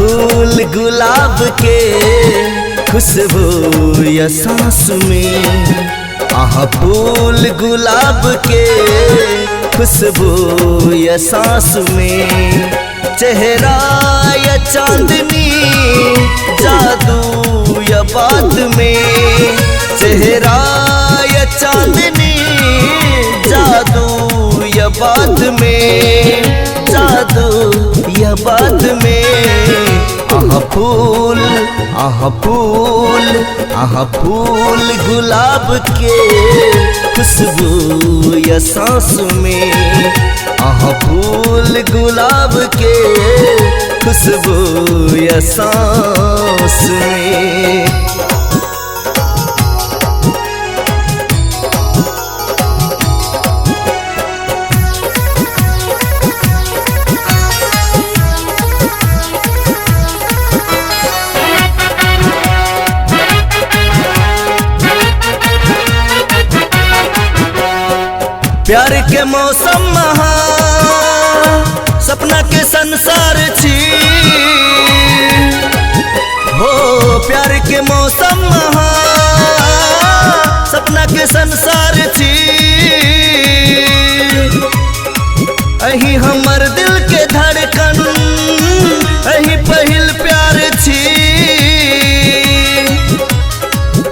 फूल गुलाब के खुशबू या सांस में, आहा फूल गुलाब के खुशबू या सांस में। चेहरा या चांदनी जादू या बात में, चेहरा या चांदनी जादू या बात में, जादू या बात में। आहा फूल आहा फूल आहा फूल गुलाब के खुशबू या सांस में, आहा फूल गुलाब के खुशबू या सांस में। प्यार के मौसम महा सपना के संसार छी हो, प्यार के मौसम महा सपना के संसार छी। अही हमर दिल के धड़कन, अही पहिल प्यार छी।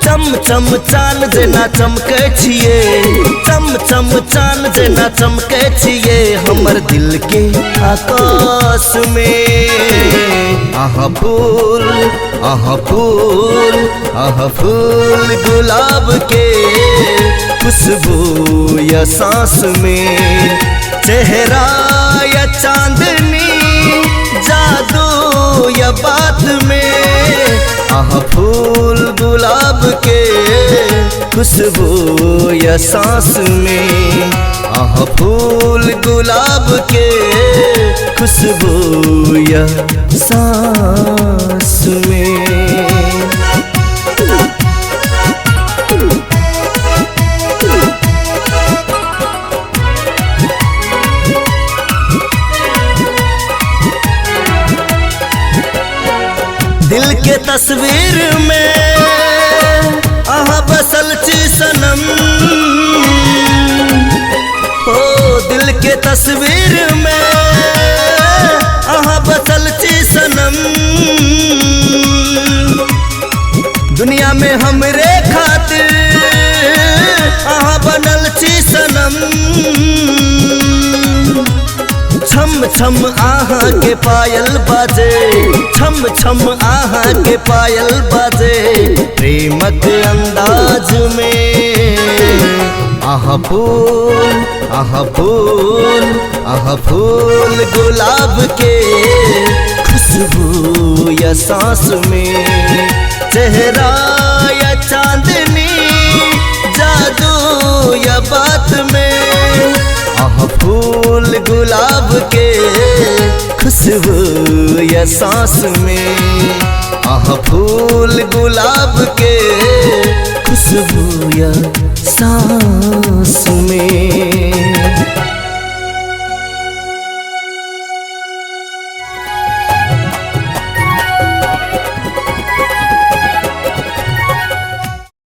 चम चम चान जेना चमके छिए, चम चम चान जेना चमके छिए हमर दिल के आकाश में। आहा फूल आहा फूल आहा फूल गुलाब के खुशबू या सांस में। चेहरा या चांदनी जादू या बात में, आहा फूल गुलाब के खुशबू या सांस में, आहा फूल गुलाब के खुशबू या सांस में। दिल के तस्वीर में आहा बसल छी सनम हो, दिल के तस्वीर में आहा बसल छी सनम। दुनिया में हमरे खातिर आहा बनल छी सनम। छम छम आहा के पायल बाजे, छम छम आहा के पायल बाजे प्रेमक अंदाज में। आहा फूल आहा फूल आहा फूल गुलाब के खुशबू या सांस में। चेहरा या चांदनी जादू या बात में, आहा फूल गुलाब के खुशबू या सांस में, आहा फूल गुलाब के खुशबू या सांस में।